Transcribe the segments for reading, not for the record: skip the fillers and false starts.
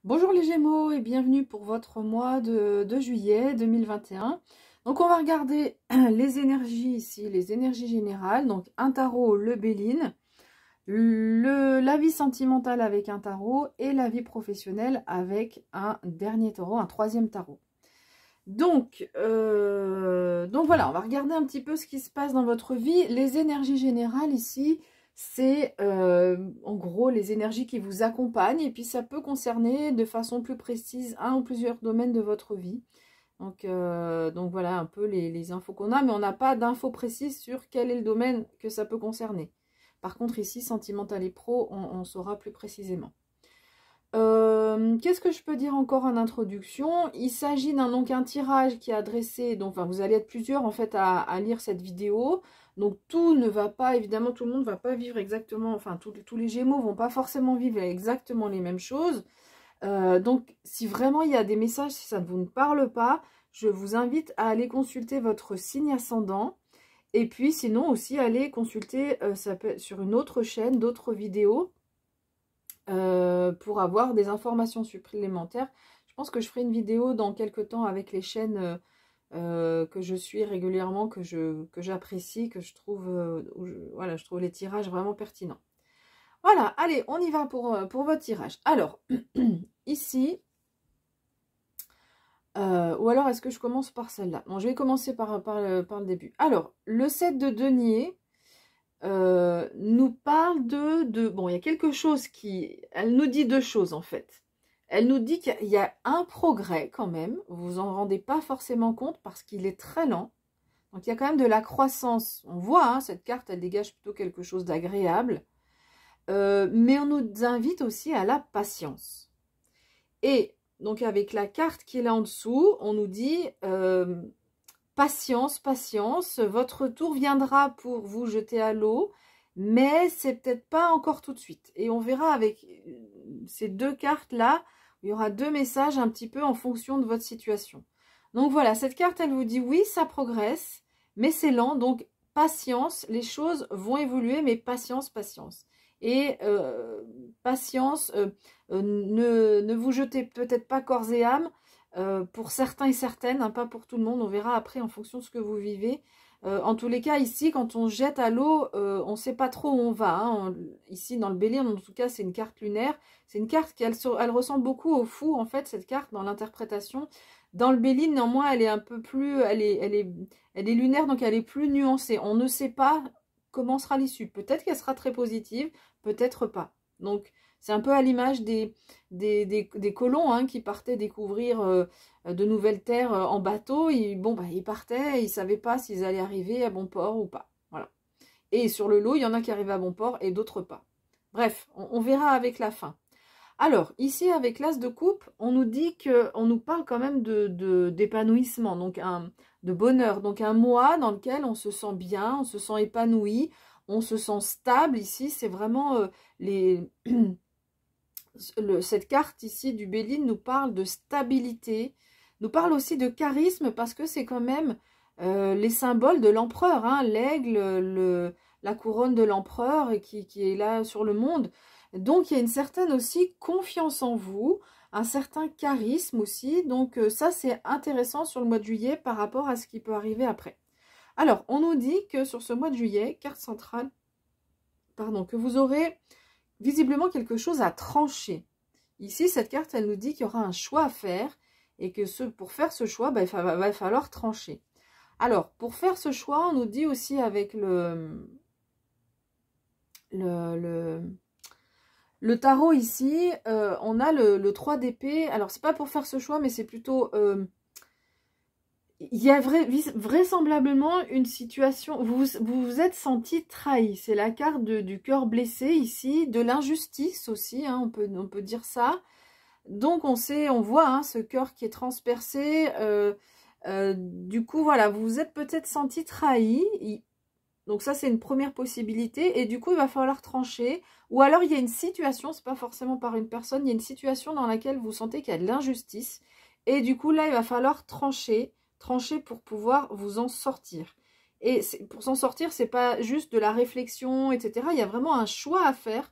Bonjour les Gémeaux et bienvenue pour votre mois de juillet 2021. Donc on va regarder les énergies ici, les énergies générales. Donc un tarot, le Béline, la vie sentimentale avec un tarot et la vie professionnelle avec un dernier tarot, un troisième tarot. Donc voilà, on va regarder un petit peu ce qui se passe dans votre vie. Les énergies générales ici, c'est en gros les énergies qui vous accompagnent et puis ça peut concerner de façon plus précise un ou plusieurs domaines de votre vie. Donc voilà un peu les infos qu'on a, mais on n'a pas d'infos précises sur quel est le domaine que ça peut concerner. Par contre ici, sentimental et pro, on saura plus précisément. Qu'est-ce que je peux dire encore en introduction? Il s'agit d'un tirage qui est adressé, donc enfin, vous allez être plusieurs en fait à lire cette vidéo. Donc tout ne va pas, évidemment tout le monde ne va pas vivre exactement, enfin tous les Gémeaux vont pas forcément vivre exactement les mêmes choses. Donc si vraiment il y a des messages, si ça ne vous parle pas, je vous invite à aller consulter votre signe ascendant. Et puis sinon aussi aller consulter ça peut être sur une autre chaîne, d'autres vidéos. Pour avoir des informations supplémentaires. Je pense que je ferai une vidéo dans quelques temps avec les chaînes que je suis régulièrement, que j'apprécie, que je trouve, voilà, je trouve les tirages vraiment pertinents. Voilà, allez, on y va pour votre tirage. Alors, ici, ou alors est-ce que je commence par celle-là? Bon, je vais commencer par le début. Alors, le 7 de denier, nous parle bon, il y a quelque chose elle nous dit deux choses en fait. Elle nous dit qu'il y a un progrès quand même, vous vous en rendez pas forcément compte parce qu'il est très lent. Donc il y a quand même de la croissance. On voit, hein, cette carte, elle dégage plutôt quelque chose d'agréable. Mais on nous invite aussi à la patience. Et donc avec la carte qui est là en dessous, on nous dit... patience, patience, votre tour viendra pour vous jeter à l'eau, mais c'est peut-être pas encore tout de suite. Et on verra avec ces deux cartes-là, il y aura deux messages un petit peu en fonction de votre situation. Donc voilà, cette carte, elle vous dit oui, ça progresse, mais c'est lent, donc patience, les choses vont évoluer, mais patience, patience. Et patience, ne vous jetez peut-être pas corps et âme, pour certains et certaines, hein, pas pour tout le monde, on verra après en fonction de ce que vous vivez. En tous les cas, ici, quand on jette à l'eau, on ne sait pas trop où on va. Hein. Ici, dans le Bélier, en tout cas, c'est une carte lunaire. C'est une carte qui, elle ressemble beaucoup au fou, en fait, cette carte, dans l'interprétation. Dans le Bélier, néanmoins, elle est un peu plus... Elle est lunaire, donc elle est plus nuancée. On ne sait pas comment sera l'issue. Peut-être qu'elle sera très positive, peut-être pas. Donc, c'est un peu à l'image des colons hein, qui partaient découvrir de nouvelles terres en bateau. Ils partaient, ils ne savaient pas s'ils allaient arriver à bon port ou pas. Voilà. Et sur le lot, il y en a qui arrivent à bon port et d'autres pas. Bref, on verra avec la fin. Alors, ici, avec l'as de coupe, on nous dit on nous parle quand même d'épanouissement, donc de bonheur. Donc, un mois dans lequel on se sent bien, on se sent épanoui, on se sent stable. Ici, c'est vraiment cette carte ici du Béline nous parle de stabilité, nous parle aussi de charisme parce que c'est quand même les symboles de l'empereur, hein, l'aigle, la couronne de l'empereur et qui est là sur le monde. Donc il y a une certaine aussi confiance en vous, un certain charisme aussi. Donc ça c'est intéressant sur le mois de juillet par rapport à ce qui peut arriver après. Alors on nous dit que sur ce mois de juillet, carte centrale, pardon, que vous aurez visiblement quelque chose à trancher. Ici, cette carte, elle nous dit qu'il y aura un choix à faire et que pour faire ce choix, il va falloir trancher. Alors, pour faire ce choix, on nous dit aussi avec le tarot ici, on a le 3 d'épée. Alors, c'est pas pour faire ce choix, mais c'est plutôt... il y a vraisemblablement une situation, vous vous êtes senti trahi, c'est la carte du cœur blessé ici, de l'injustice aussi, hein, on peut dire ça. Donc on voit hein, ce cœur qui est transpercé, du coup voilà, vous vous êtes peut-être senti trahi, donc ça c'est une première possibilité, et du coup il va falloir trancher, ou alors il y a une situation, c'est pas forcément par une personne, il y a une situation dans laquelle vous sentez qu'il y a de l'injustice, et du coup là il va falloir trancher pour pouvoir vous en sortir. Et pour s'en sortir, c'est pas juste de la réflexion, etc. Il y a vraiment un choix à faire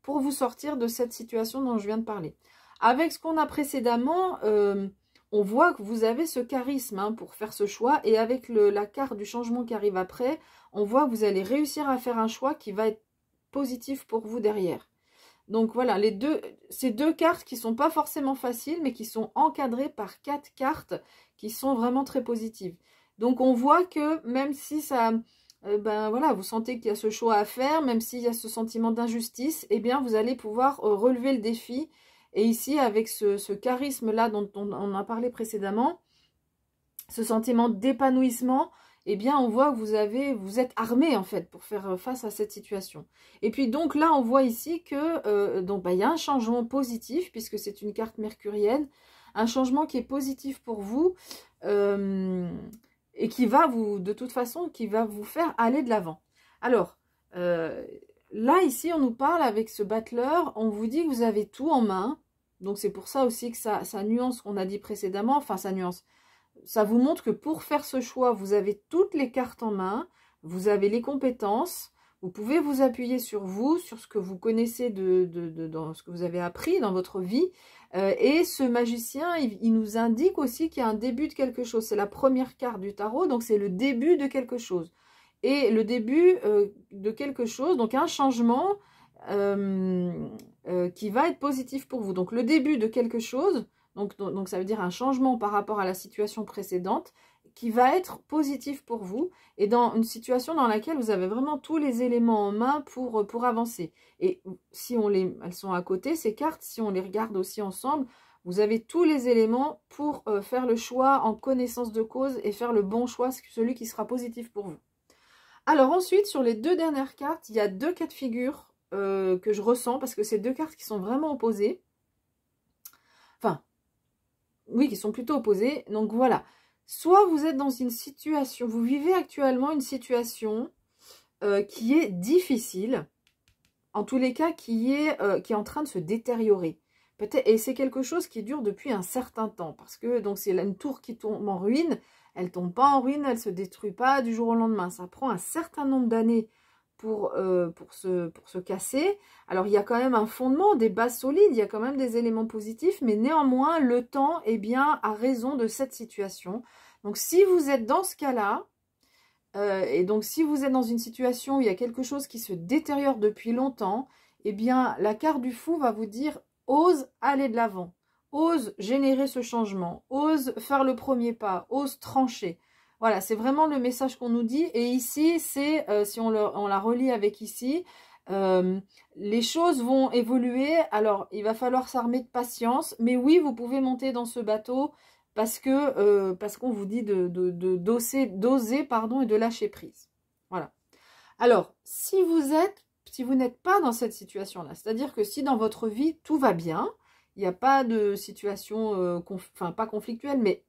pour vous sortir de cette situation dont je viens de parler. Avec ce qu'on a précédemment, on voit que vous avez ce charisme hein, pour faire ce choix. Et avec la carte du changement qui arrive après, on voit que vous allez réussir à faire un choix qui va être positif pour vous derrière. Donc voilà, ces deux cartes qui ne sont pas forcément faciles, mais qui sont encadrées par 4 cartes qui sont vraiment très positives. Donc on voit que même si ça, ben voilà, vous sentez qu'il y a ce choix à faire, même s'il y a ce sentiment d'injustice, eh bien vous allez pouvoir relever le défi. Et ici, avec ce charisme-là dont on a parlé précédemment, ce sentiment d'épanouissement, eh bien, on voit que vous êtes armé, en fait, pour faire face à cette situation. Et puis, donc, là, on voit ici que, donc, bah, y a un changement positif, puisque c'est une carte mercurienne, un changement qui est positif pour vous, et qui va de toute façon, qui va vous faire aller de l'avant. Alors, là, ici, on nous parle avec ce battleur, on vous dit que vous avez tout en main, donc c'est pour ça aussi que ça nuance ce qu'on a dit précédemment, enfin, ça nuance. Ça vous montre que pour faire ce choix, vous avez toutes les cartes en main, vous avez les compétences, vous pouvez vous appuyer sur vous, sur ce que vous connaissez dans ce que vous avez appris dans votre vie. Et ce magicien, il nous indique aussi qu'il y a un début de quelque chose. C'est la première carte du tarot, donc c'est le début de quelque chose. Et le début de quelque chose, donc un changement qui va être positif pour vous. Donc le début de quelque chose... Donc ça veut dire un changement par rapport à la situation précédente qui va être positif pour vous et dans une situation dans laquelle vous avez vraiment tous les éléments en main pour avancer. Et si elles sont à côté, ces cartes, si on les regarde aussi ensemble, vous avez tous les éléments pour faire le choix en connaissance de cause et faire le bon choix, celui qui sera positif pour vous. Alors ensuite, sur les 2 dernières cartes, il y a 2 cas de figure que je ressens parce que c'est 2 cartes qui sont vraiment opposées. Enfin, oui, qui sont plutôt opposés. Donc voilà, soit vous êtes dans une situation, vous vivez actuellement une situation qui est difficile, en tous les cas qui est en train de se détériorer. Peut-être, et c'est quelque chose qui dure depuis un certain temps, parce que donc c'est une tour qui tombe en ruine, elle ne tombe pas en ruine, elle ne se détruit pas du jour au lendemain. Ça prend un certain nombre d'années pour se casser. Alors, il y a quand même un fondement, des bases solides, il y a quand même des éléments positifs, mais néanmoins, le temps, eh bien, a raison de cette situation. Donc, si vous êtes dans ce cas-là, et donc si vous êtes dans une situation où il y a quelque chose qui se détériore depuis longtemps, eh bien, la carte du fou va vous dire « ose aller de l'avant, ose générer ce changement, ose faire le premier pas, ose trancher ». Voilà, c'est vraiment le message qu'on nous dit. Et ici, c'est, si on la relie avec ici, les choses vont évoluer. Alors, il va falloir s'armer de patience. Mais oui, vous pouvez monter dans ce bateau parce qu'on vous dit d'oser et de lâcher prise. Voilà. Alors, si vous n'êtes pas dans cette situation-là, c'est-à-dire que si dans votre vie, tout va bien, il n'y a pas de situation, pas conflictuelle, mais...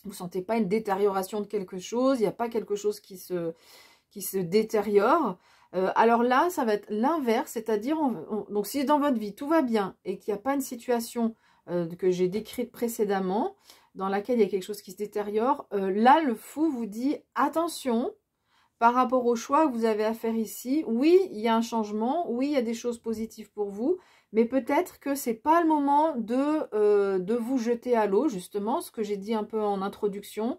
vous ne sentez pas une détérioration de quelque chose, il n'y a pas quelque chose qui se détériore. Alors là, ça va être l'inverse, c'est-à-dire, donc si dans votre vie tout va bien et qu'il n'y a pas une situation que j'ai décrite précédemment, dans laquelle il y a quelque chose qui se détériore, là, le fou vous dit attention par rapport au choix que vous avez à faire ici. Oui, il y a un changement, oui, il y a des choses positives pour vous, mais peut-être que c'est pas le moment de vous jeter à l'eau, justement, ce que j'ai dit un peu en introduction.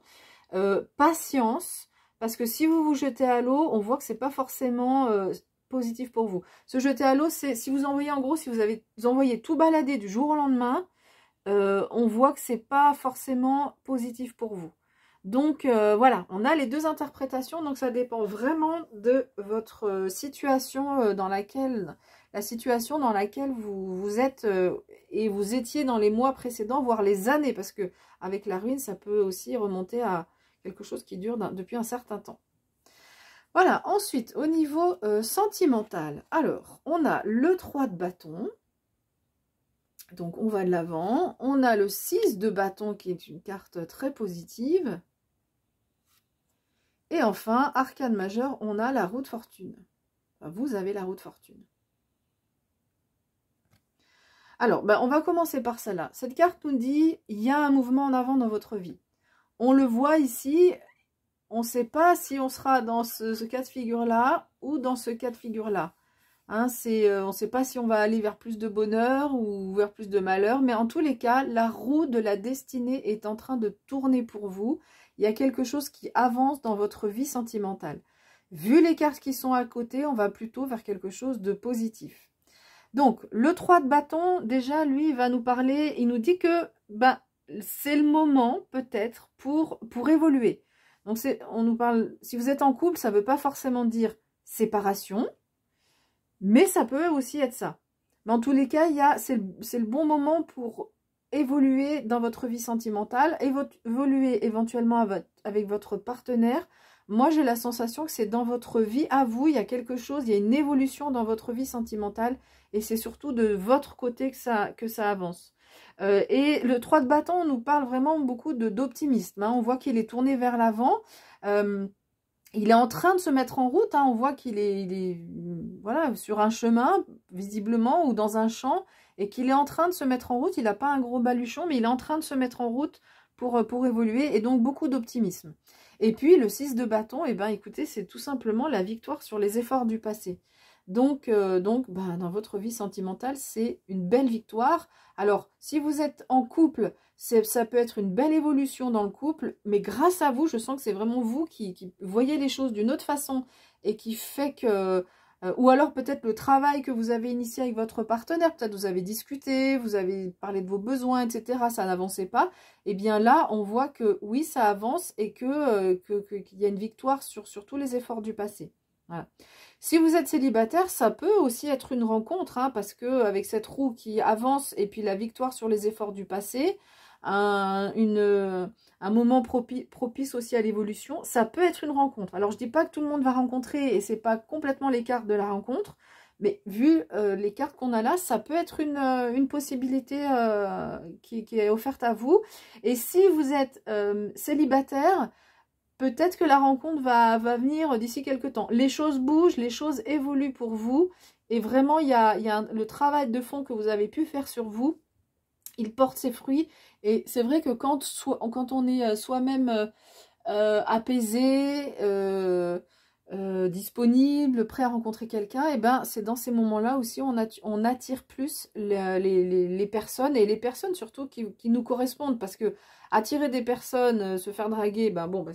Patience, parce que si vous vous jetez à l'eau, on voit que c'est pas forcément positif pour vous. Se jeter à l'eau, c'est si vous envoyez, en gros, si vous envoyez tout balader du jour au lendemain, on voit que c'est pas forcément positif pour vous. Donc voilà, on a les 2 interprétations, donc ça dépend vraiment de votre situation dans laquelle vous êtes et vous étiez dans les mois précédents, voire les années, parce que avec la ruine, ça peut aussi remonter à quelque chose qui dure depuis un certain temps. Voilà, ensuite, au niveau sentimental, alors, on a le 3 de bâton, donc on va de l'avant, on a le 6 de bâton qui est une carte très positive, et enfin, arcane majeur, on a la roue de fortune. Enfin, vous avez la roue de fortune. Alors, on va commencer par celle-là. Cette carte nous dit, il y a un mouvement en avant dans votre vie. On le voit ici, on ne sait pas si on sera dans ce cas de figure-là ou dans ce cas de figure-là. Hein, on ne sait pas si on va aller vers plus de bonheur ou vers plus de malheur, mais en tous les cas, la roue de la destinée est en train de tourner pour vous. Il y a quelque chose qui avance dans votre vie sentimentale. Vu les cartes qui sont à côté, on va plutôt vers quelque chose de positif. Donc, le 3 de bâton, déjà, lui, il va nous parler, il nous dit que ben, c'est le moment, peut-être, pour évoluer. Donc, on nous parle, si vous êtes en couple, ça ne veut pas forcément dire séparation, mais ça peut aussi être ça. Mais en tous les cas, c'est le bon moment pour évoluer dans votre vie sentimentale, évoluer éventuellement avec votre partenaire. Moi, j'ai la sensation que c'est dans votre vie à vous, il y a quelque chose, il y a une évolution dans votre vie sentimentale et c'est surtout de votre côté que ça avance. Et le 3 de bâton nous parle vraiment beaucoup d'optimisme. Hein. On voit qu'il est tourné vers l'avant. Il est en train de se mettre en route. Hein. On voit qu'il est voilà, sur un chemin, visiblement, ou dans un champ, et qu'il est en train de se mettre en route. Il n'a pas un gros baluchon, mais il est en train de se mettre en route pour évoluer, et donc beaucoup d'optimisme. Et puis, le 6 de bâton, eh ben, écoutez, c'est tout simplement la victoire sur les efforts du passé. Donc ben, dans votre vie sentimentale, c'est une belle victoire. Alors, si vous êtes en couple, ça peut être une belle évolution dans le couple, mais grâce à vous, je sens que c'est vraiment vous qui voyez les choses d'une autre façon et qui fait que... ou alors peut-être le travail que vous avez initié avec votre partenaire, peut-être vous avez discuté, vous avez parlé de vos besoins, etc. Ça n'avançait pas. Et bien là, on voit que oui, ça avance et qu'il y a une victoire sur tous les efforts du passé. Voilà. Si vous êtes célibataire, ça peut aussi être une rencontre, hein, parce que avec cette roue qui avance et puis la victoire sur les efforts du passé, un moment propice aussi à l'évolution, ça peut être une rencontre. Alors je dis pas que tout le monde va rencontrer et c'est pas complètement les cartes de la rencontre, mais vu les cartes qu'on a là, ça peut être une possibilité qui est offerte à vous. Et si vous êtes célibataire, peut-être que la rencontre va venir d'ici quelques temps. Les choses bougent, les choses évoluent pour vous. Et vraiment, il y a le travail de fond que vous avez pu faire sur vous, il porte ses fruits. Et c'est vrai que quand on est soi-même apaisé, disponible, prêt à rencontrer quelqu'un, et ben c'est dans ces moments-là aussi on attire plus les personnes, et les personnes surtout qui nous correspondent, parce que attirer des personnes, se faire draguer, ben bon, ben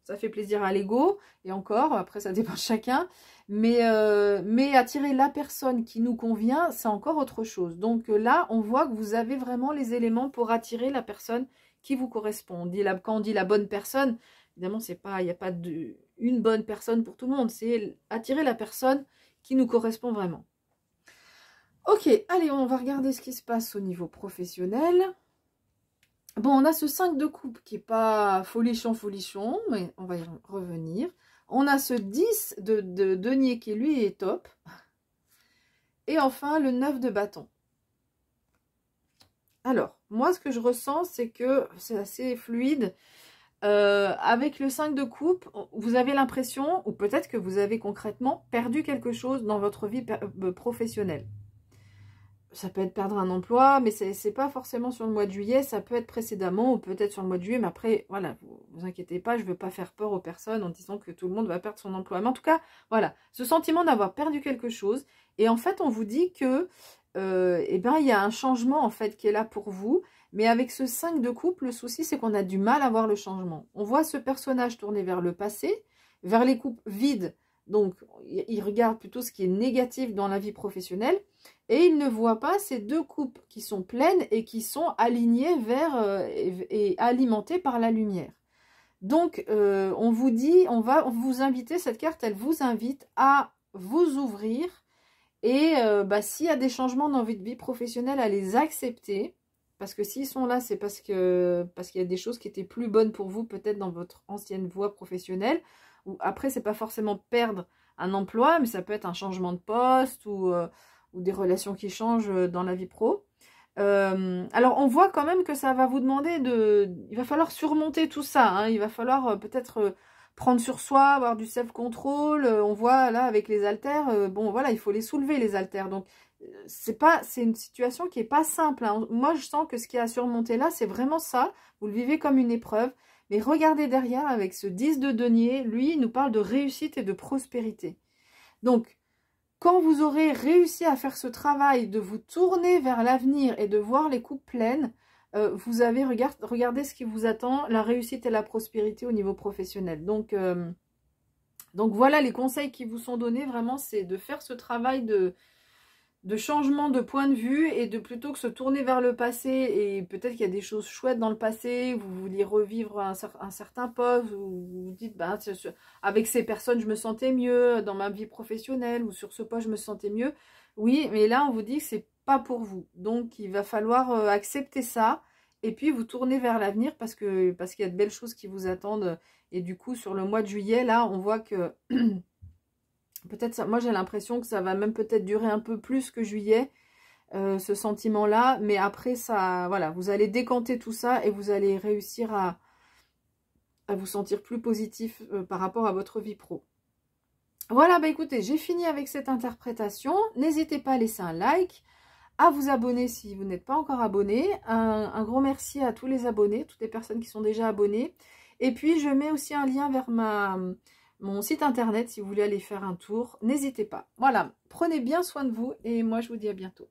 ça fait plaisir à l'ego, et encore, après ça dépend de chacun, mais attirer la personne qui nous convient, c'est encore autre chose. Donc là, on voit que vous avez vraiment les éléments pour attirer la personne qui vous correspond. Quand on dit la bonne personne, évidemment, il n'y a pas une bonne personne pour tout le monde. C'est attirer la personne qui nous correspond vraiment. Ok, allez, on va regarder ce qui se passe au niveau professionnel. Bon, on a ce 5 de coupe qui n'est pas folichon, mais on va y revenir. On a ce 10 de denier qui, lui, est top. Et enfin, le 9 de bâton. Alors, moi, ce que je ressens, c'est que c'est assez fluide. Avec le 5 de coupe, vous avez l'impression, ou peut-être que vous avez concrètement perdu quelque chose dans votre vie professionnelle. Ça peut être perdre un emploi, mais c'est pas forcément sur le mois de juillet, ça peut être précédemment, ou peut-être sur le mois de juillet, mais après, voilà, vous inquiétez pas, je veux pas faire peur aux personnes en disant que tout le monde va perdre son emploi. Mais en tout cas, voilà, ce sentiment d'avoir perdu quelque chose, et en fait, on vous dit que, eh ben, il y a un changement, en fait, qui est là pour vous. Mais avec ce 5 de coupe, le souci, c'est qu'on a du mal à voir le changement. On voit ce personnage tourner vers le passé, vers les coupes vides. Donc, il regarde plutôt ce qui est négatif dans la vie professionnelle. Et il ne voit pas ces deux coupes qui sont pleines et qui sont alignées vers et alimentées par la lumière. Donc, on vous dit, on va vous inviter, cette carte, elle vous invite à vous ouvrir. Et s'il y a des changements dans votre vie professionnelle, à les accepter. Parce que s'ils sont là, c'est parce qu'il y a des choses qui étaient plus bonnes pour vous, peut-être dans votre ancienne voie professionnelle. Ou après, c'est pas forcément perdre un emploi, mais ça peut être un changement de poste ou des relations qui changent dans la vie pro. Alors, on voit quand même que ça va vous demander il va falloir surmonter tout ça. Hein, il va falloir peut-être prendre sur soi, avoir du self-control. On voit là avec les haltères, bon voilà, il faut les soulever les haltères. Donc, c'est une situation qui n'est pas simple. Hein. Moi, je sens que ce qu'il y a à surmonter là, c'est vraiment ça. Vous le vivez comme une épreuve. Mais regardez derrière, avec ce 10 de denier, lui, il nous parle de réussite et de prospérité. Donc, Quand vous aurez réussi à faire ce travail de vous tourner vers l'avenir et de voir les coupes pleines, vous avez, regardez ce qui vous attend, la réussite et la prospérité au niveau professionnel. Donc voilà les conseils qui vous sont donnés, vraiment, c'est de faire ce travail de changement de point de vue et de plutôt que se tourner vers le passé et peut-être qu'il y a des choses chouettes dans le passé, vous vouliez revivre un certain poste, ou vous dites bah, avec ces personnes je me sentais mieux dans ma vie professionnelle ou sur ce poste je me sentais mieux. Oui, mais là on vous dit que c'est pas pour vous. Donc il va falloir accepter ça et puis vous tourner vers l'avenir parce qu'il y a de belles choses qui vous attendent. Et du coup sur le mois de juillet là on voit que peut-être ça, moi j'ai l'impression que ça va même peut-être durer un peu plus que juillet, ce sentiment-là. Mais après, ça, voilà, vous allez décanter tout ça et vous allez réussir à vous sentir plus positif par rapport à votre vie pro. Voilà, bah écoutez, j'ai fini avec cette interprétation. N'hésitez pas à laisser un like, à vous abonner si vous n'êtes pas encore abonné. Un gros merci à tous les abonnés, toutes les personnes qui sont déjà abonnées. Et puis, je mets aussi un lien vers mon site internet si vous voulez aller faire un tour. N'hésitez pas. Voilà, prenez bien soin de vous et moi, je vous dis à bientôt.